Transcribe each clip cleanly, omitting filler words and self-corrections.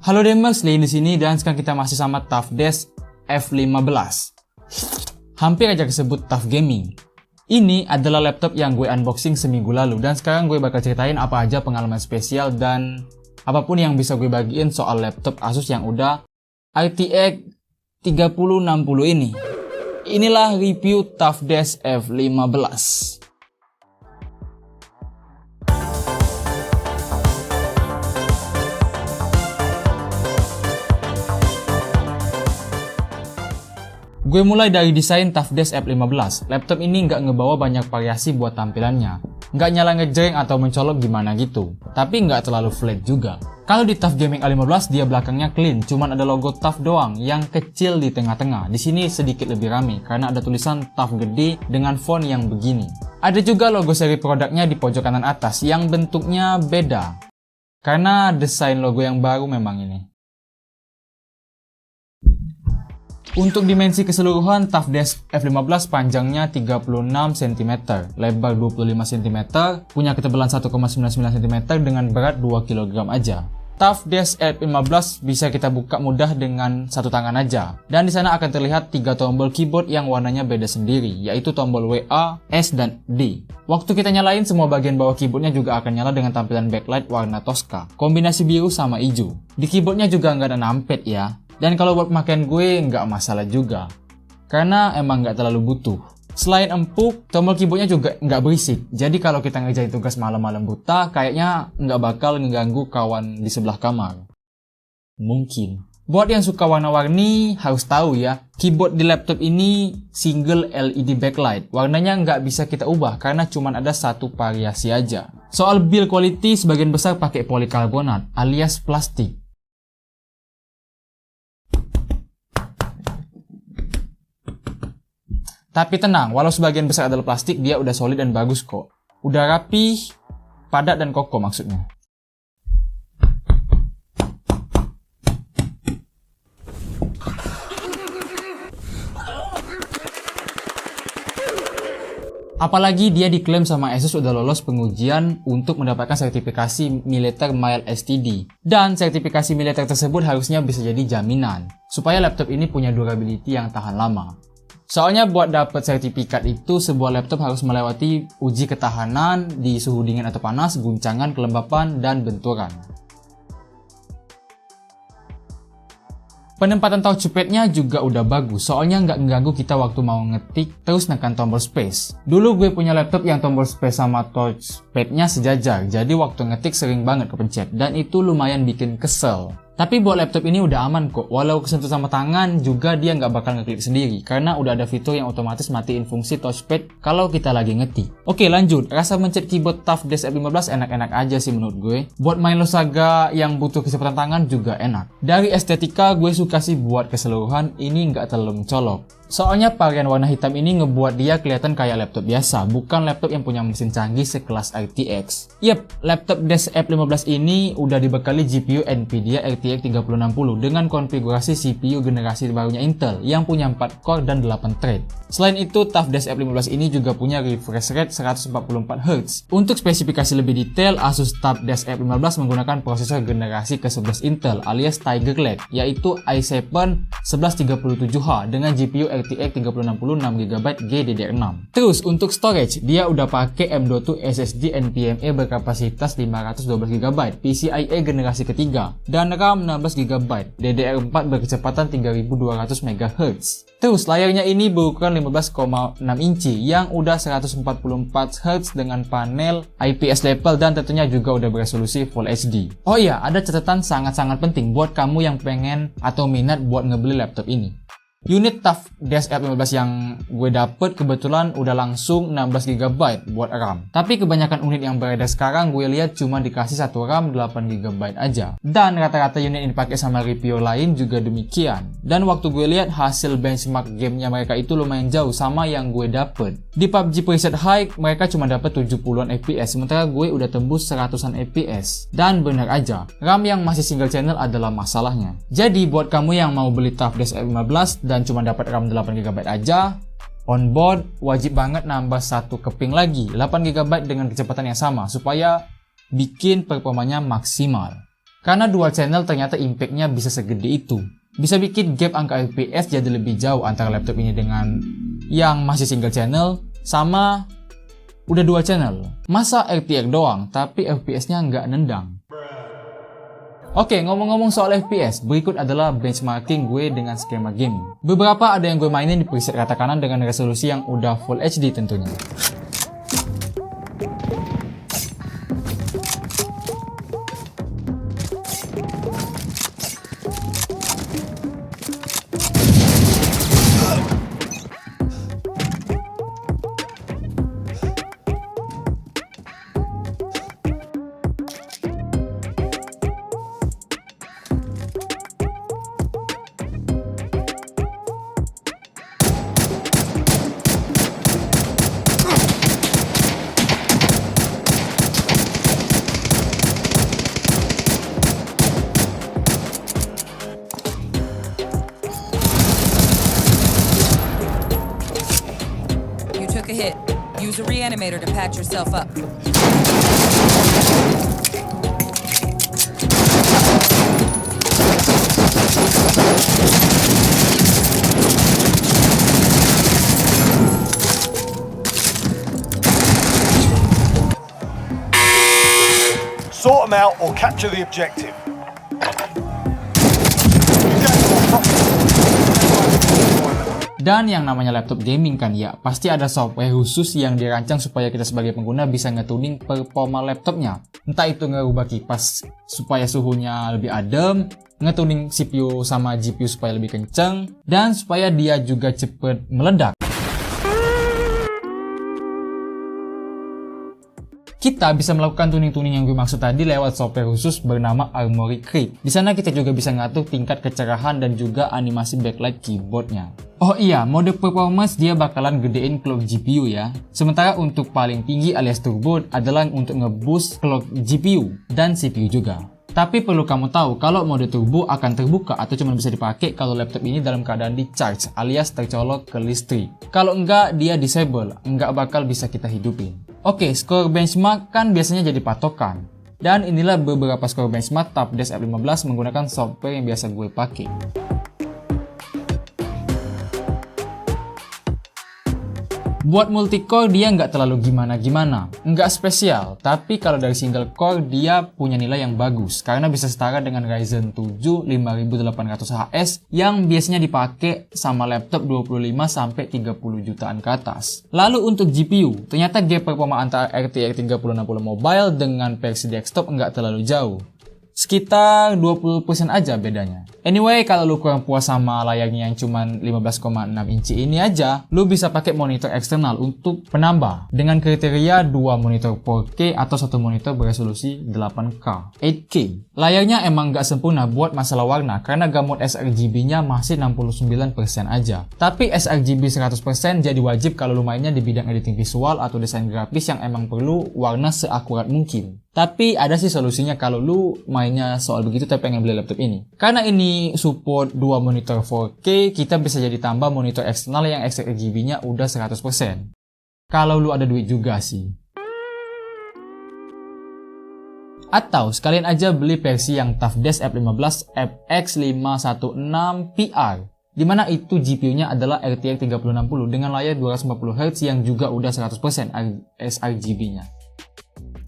Halo Demers, Lein di sini dan sekarang kita masih sama TUF Desk F15. Hampir aja kesebut TUF Gaming. Ini adalah laptop yang gue unboxing seminggu lalu dan sekarang gue bakal ceritain apa aja pengalaman spesial dan apapun yang bisa gue bagiin soal laptop Asus yang udah RTX 3060 ini. Inilah review TUF Desk F15. Gue mulai dari desain TUF Desk F15. Laptop ini nggak ngebawa banyak variasi buat tampilannya. Nggak nyala ngejreng atau mencolok gimana gitu. Tapi nggak terlalu flat juga. Kalau di TUF Gaming A15 dia belakangnya clean, cuman ada logo TUF doang yang kecil di tengah-tengah. Di sini sedikit lebih rame karena ada tulisan TUF gede dengan font yang begini. Ada juga logo seri produknya di pojok kanan atas yang bentuknya beda. Karena desain logo yang baru memang ini. Untuk dimensi keseluruhan, TUF Desk F15 panjangnya 36 cm, lebar 25 cm, punya ketebalan 1,99 cm dengan berat 2 kg aja. TUF Desk F15 bisa kita buka mudah dengan satu tangan aja. Dan di sana akan terlihat 3 tombol keyboard yang warnanya beda sendiri, yaitu tombol WA, S, dan D. Waktu kita nyalain, semua bagian bawah keyboardnya juga akan nyala dengan tampilan backlight warna Tosca, kombinasi biru sama hijau. Di keyboardnya juga nggak ada numpad ya. Dan kalau buat pemakaian gue nggak masalah juga, karena emang nggak terlalu butuh. Selain empuk, tombol keyboardnya juga nggak berisik. Jadi kalau kita ngerjain tugas malam-malam buta, kayaknya nggak bakal ngeganggu kawan di sebelah kamar. Mungkin. Buat yang suka warna-warni, harus tahu ya, keyboard di laptop ini single LED backlight. Warnanya nggak bisa kita ubah karena cuma ada satu variasi aja. Soal build quality, sebagian besar pakai polikarbonat alias plastik. Tapi tenang, walau sebagian besar adalah plastik, dia udah solid dan bagus kok. Udah rapi, padat dan kokoh maksudnya. Apalagi dia diklaim sama Asus udah lolos pengujian untuk mendapatkan sertifikasi militer Mild STD. Dan sertifikasi militer tersebut harusnya bisa jadi jaminan, supaya laptop ini punya durability yang tahan lama. Soalnya buat dapat sertifikat itu sebuah laptop harus melewati uji ketahanan di suhu dingin atau panas, guncangan, kelembapan, dan benturan. Penempatan touchpadnya juga udah bagus, soalnya nggak mengganggu kita waktu mau ngetik terus nekan tombol space. Dulu gue punya laptop yang tombol space sama touchpadnya sejajar, jadi waktu ngetik sering banget kepencet, dan itu lumayan bikin kesel. Tapi buat laptop ini udah aman kok, walau kesentuh sama tangan juga dia nggak bakal ngeklik sendiri karena udah ada fitur yang otomatis matiin fungsi touchpad kalau kita lagi ngetik. Oke lanjut, rasa mencet keyboard TUF Desk F15 enak-enak aja sih menurut gue. Buat main Losaga yang butuh kecepatan tangan juga enak. Dari estetika gue suka sih buat keseluruhan ini nggak terlalu mencolok. Soalnya varian warna hitam ini ngebuat dia kelihatan kayak laptop biasa, bukan laptop yang punya mesin canggih sekelas RTX. Yep, laptop Desk F15 ini udah dibekali GPU Nvidia RTX 3060 dengan konfigurasi CPU generasi barunya Intel yang punya 4 core dan 8 thread. Selain itu, TUF Desk F15 ini juga punya refresh rate 144Hz. Untuk spesifikasi lebih detail, Asus TUF Desk F15 menggunakan prosesor generasi ke-11 Intel alias Tiger Lake, yaitu i7 1137H dengan GPU RTX 3060 6GB GDDR6. Terus untuk storage, dia udah pakai M.2 SSD NVMe berkapasitas 512GB, PCIe generasi ketiga, dan RAM 16GB, DDR4 berkecepatan 3200MHz. Terus layarnya ini berukuran 15,6 inci yang udah 144Hz dengan panel IPS label dan tentunya juga udah beresolusi Full HD. Oh iya, ada catatan sangat-sangat penting buat kamu yang pengen atau minat buat ngebeli laptop ini. Unit TUF Desk F15 yang gue dapet kebetulan udah langsung 16GB buat RAM. Tapi kebanyakan unit yang beredar sekarang gue lihat cuma dikasih satu RAM 8GB aja. Dan rata-rata unit yang dipakai sama reviewer lain juga demikian. Dan waktu gue lihat hasil benchmark gamenya mereka itu lumayan jauh sama yang gue dapet. Di PUBG Preset High mereka cuma dapet 70-an FPS, sementara gue udah tembus 100-an FPS. Dan bener aja, RAM yang masih single channel adalah masalahnya. Jadi buat kamu yang mau beli TUF Desk F15 dan cuma dapat RAM 8GB aja, on board wajib banget nambah satu keping lagi 8GB dengan kecepatan yang sama supaya bikin performanya maksimal. Karena dual channel ternyata impact-nya bisa segede itu. Bisa bikin gap angka FPS jadi lebih jauh antara laptop ini dengan yang masih single channel sama udah dual channel. Masa RTX doang tapi FPS-nya nggak nendang. Oke, ngomong-ngomong soal FPS, berikut adalah benchmarking gue dengan skema gaming. Beberapa ada yang gue mainin di preset rata kanan dengan resolusi yang udah Full HD tentunya. Took a hit. Use a reanimator to patch yourself up. Sort them out or capture the objective. Dan yang namanya laptop gaming kan ya, pasti ada software khusus yang dirancang supaya kita sebagai pengguna bisa ngetuning performa laptopnya. Entah itu ngerubah kipas supaya suhunya lebih adem, ngetuning CPU sama GPU supaya lebih kenceng, dan supaya dia juga cepet meledak. Kita bisa melakukan tuning-tuning yang gue maksud tadi lewat software khusus bernama Armoury Crate. Di sana kita juga bisa ngatur tingkat kecerahan dan juga animasi backlight keyboardnya. Oh iya, mode performance dia bakalan gedein clock GPU ya. Sementara untuk paling tinggi alias turbo adalah untuk ngeboost clock GPU dan CPU juga. Tapi perlu kamu tahu kalau mode turbo akan terbuka atau cuma bisa dipakai kalau laptop ini dalam keadaan di charge alias tercolok ke listrik. Kalau enggak, dia disable, enggak bakal bisa kita hidupin. Oke, skor benchmark kan biasanya jadi patokan. Dan inilah beberapa skor benchmark Tapdesk F15 menggunakan software yang biasa gue pakai. Buat multi-core dia nggak terlalu gimana-gimana, nggak spesial, tapi kalau dari single core dia punya nilai yang bagus karena bisa setara dengan Ryzen 7 5800HS yang biasanya dipakai sama laptop 25-30 jutaan ke atas. Lalu untuk GPU, ternyata gap performa antara RTX 3060 Mobile dengan versi desktop nggak terlalu jauh. Sekitar 20% aja bedanya. Anyway, kalau lu kurang puas sama layarnya yang cuman 15,6 inci ini aja, lu bisa pakai monitor eksternal untuk penambah dengan kriteria 2 monitor 4K atau 1 monitor beresolusi 8K, 8K. Layarnya emang nggak sempurna buat masalah warna karena gamut sRGB-nya masih 69% aja. Tapi sRGB 100% jadi wajib kalau lu mainnya di bidang editing visual atau desain grafis yang emang perlu warna seakurat mungkin. Tapi ada sih solusinya kalau lu mainnya soal begitu tapi pengen beli laptop ini. Karena ini support 2 monitor 4K, kita bisa jadi tambah monitor eksternal yang sRGB-nya udah 100%. Kalau lu ada duit juga sih. Atau sekalian aja beli versi yang Tapdesk F15 FX516PR. Dimana itu GPU-nya adalah RTX 3060 dengan layar 240Hz yang juga udah 100% sRGB-nya.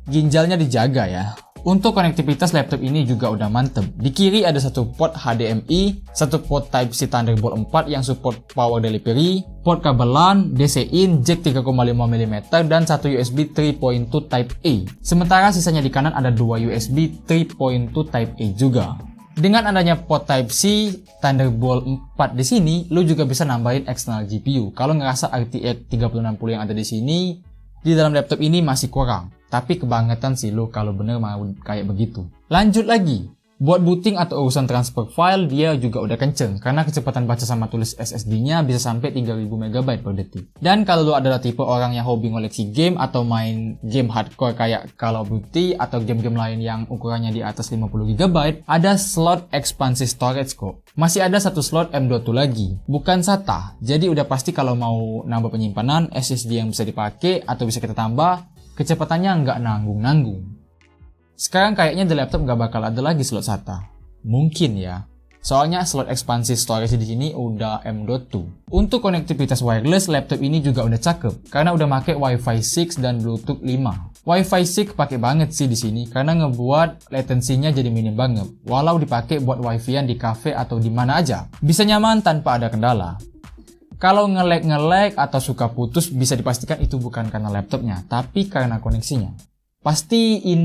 Ginjalnya dijaga ya. Untuk konektivitas laptop ini juga udah mantep. Di kiri ada satu port HDMI, satu port Type-C Thunderbolt 4 yang support power delivery, port kabel LAN, DC-in, jack 3,5mm, dan satu USB 3.2 Type-A. Sementara sisanya di kanan ada dua USB 3.2 Type-A juga. Dengan adanya port Type-C Thunderbolt 4 di sini, lu juga bisa nambahin external GPU. Kalau ngerasa RTX 3060 yang ada di sini di dalam laptop ini masih kurang. Tapi kebangetan sih lo kalau bener mau kayak begitu. Lanjut lagi. Buat booting atau urusan transfer file dia juga udah kenceng karena kecepatan baca sama tulis SSD-nya bisa sampai 3000 MB per detik. Dan kalau lo adalah tipe orang yang hobi ngoleksi game atau main game hardcore kayak Call of Duty atau game-game lain yang ukurannya di atas 50 GB, ada slot expansive storage kok. Masih ada satu slot M.2 lagi, bukan SATA. Jadi udah pasti kalau mau nambah penyimpanan, SSD yang bisa dipakai atau bisa kita tambah, kecepatannya nggak nanggung-nanggung. Sekarang kayaknya di laptop nggak bakal ada lagi slot SATA. Mungkin ya. Soalnya slot ekspansi storage di sini udah M.2. Untuk konektivitas wireless, laptop ini juga udah cakep karena udah pakai Wi-Fi 6 dan Bluetooth 5. Wi-Fi 6 pakai banget sih di sini karena ngebuat latensinya jadi minim banget. Walau dipakai buat wifi-an di cafe atau di mana aja, bisa nyaman tanpa ada kendala. Kalau nge-lag atau suka putus, bisa dipastikan itu bukan karena laptopnya, tapi karena koneksinya. Pastiin.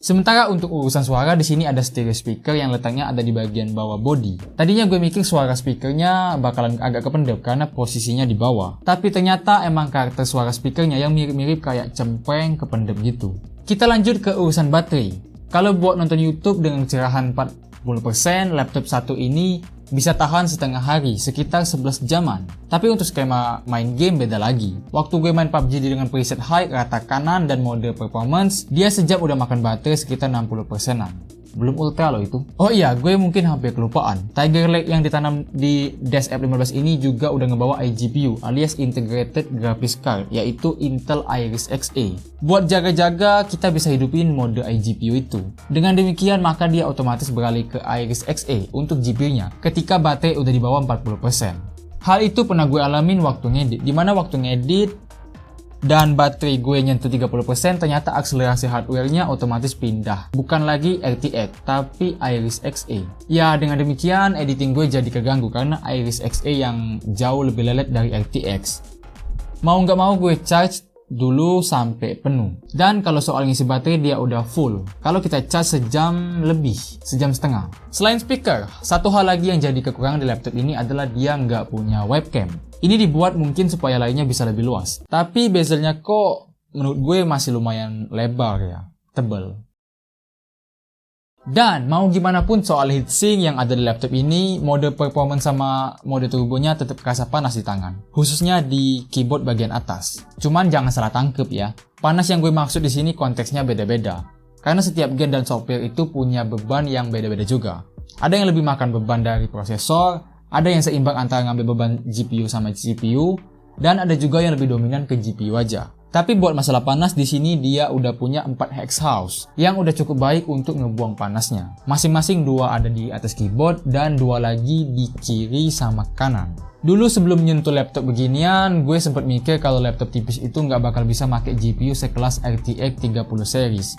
Sementara untuk urusan suara, di sini ada stereo speaker yang letaknya ada di bagian bawah body. Tadinya gue mikir suara speakernya bakalan agak kependek karena posisinya di bawah. Tapi ternyata emang karakter suara speakernya yang mirip-mirip kayak cempreng kependek gitu. Kita lanjut ke urusan baterai. Kalau buat nonton YouTube dengan kecerahan 40%, laptop satu ini bisa tahan setengah hari, sekitar 11 jaman. Tapi untuk skema main game beda lagi. Waktu gue main PUBG dengan preset high, rata kanan, dan mode performance, dia sejam udah makan baterai sekitar 60%an. Belum ultra loh itu. Oh iya, gue mungkin hampir kelupaan. Tiger Lake yang ditanam di Dash F15 ini juga udah ngebawa iGPU alias Integrated Graphics Card, yaitu Intel Iris Xe. Buat jaga-jaga, kita bisa hidupin mode iGPU itu. Dengan demikian, maka dia otomatis beralih ke Iris Xe untuk GPU-nya ketika baterai udah di bawah 40%. Hal itu pernah gue alamin waktu ngedit, dimana waktu ngedit dan baterai gue nyentuh 30%, ternyata akselerasi hardware-nya otomatis pindah. Bukan lagi RTX, tapi Iris Xe. Ya, dengan demikian editing gue jadi keganggu karena Iris Xe yang jauh lebih lelet dari RTX. Mau nggak mau gue charge dulu sampai penuh. Dan kalau soal ngisi baterai, dia udah full. Kalau kita charge sejam lebih, sejam setengah. Selain speaker, satu hal lagi yang jadi kekurangan di laptop ini adalah dia nggak punya webcam. Ini dibuat mungkin supaya layarnya bisa lebih luas. Tapi bezelnya kok menurut gue masih lumayan lebar ya, tebal. Dan mau gimana pun soal heatsink yang ada di laptop ini, mode performance sama mode turbonya tetap kerasa panas di tangan. Khususnya di keyboard bagian atas. Cuman jangan salah tangkep ya. Panas yang gue maksud di sini konteksnya beda-beda. Karena setiap gen dan software itu punya beban yang beda-beda juga. Ada yang lebih makan beban dari prosesor, ada yang seimbang antara ngambil beban GPU sama CPU, dan ada juga yang lebih dominan ke GPU aja. Tapi buat masalah panas di sini dia udah punya 4 hex house yang udah cukup baik untuk ngebuang panasnya. Masing-masing 2 ada di atas keyboard dan 2 lagi di kiri sama kanan. Dulu sebelum nyentuh laptop beginian, gue sempat mikir kalau laptop tipis itu nggak bakal bisa pakai GPU sekelas RTX 30 series.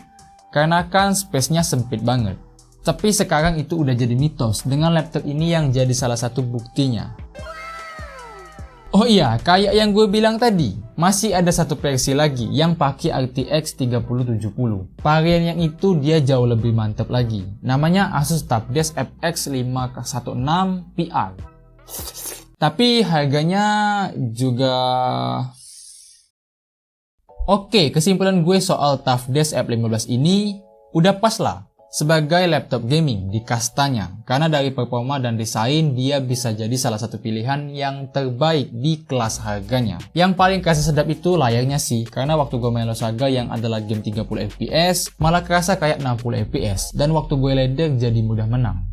Karena kan space-nya sempit banget. Tapi sekarang itu udah jadi mitos dengan laptop ini yang jadi salah satu buktinya. Oh iya, kayak yang gue bilang tadi, masih ada satu versi lagi yang pakai RTX 3070. Varian yang itu dia jauh lebih mantap lagi. Namanya Asus TUF Desk FX 516 PR. Tapi harganya juga... Oke, kesimpulan gue soal TUF Desk F15 ini udah pas lah sebagai laptop gaming di kastanya, karena dari performa dan desain dia bisa jadi salah satu pilihan yang terbaik di kelas harganya. Yang paling kerasa sedap itu layarnya sih, karena waktu gue main Lost Saga yang adalah game 30 fps malah kerasa kayak 60 fps, dan waktu gue ladder jadi mudah menang.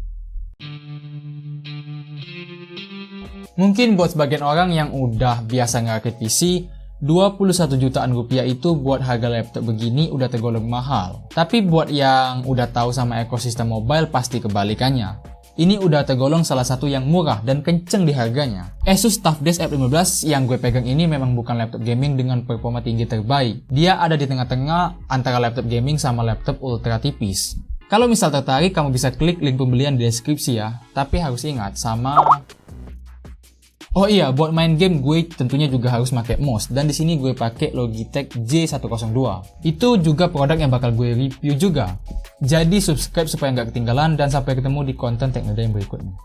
Mungkin buat sebagian orang yang udah biasa ngerakit PC, 21 jutaan rupiah itu buat harga laptop begini udah tergolong mahal. Tapi buat yang udah tahu sama ekosistem mobile pasti kebalikannya. Ini udah tergolong salah satu yang murah dan kenceng di harganya. Asus TUF Desk F15 yang gue pegang ini memang bukan laptop gaming dengan performa tinggi terbaik. Dia ada di tengah-tengah antara laptop gaming sama laptop ultra tipis. Kalau misal tertarik, kamu bisa klik link pembelian di deskripsi ya. Tapi harus ingat sama... Oh iya, buat main game gue tentunya juga harus pakai mouse, dan di sini gue pakai Logitech J102. Itu juga produk yang bakal gue review juga. Jadi subscribe supaya nggak ketinggalan, dan sampai ketemu di konten Teknoida yang berikutnya.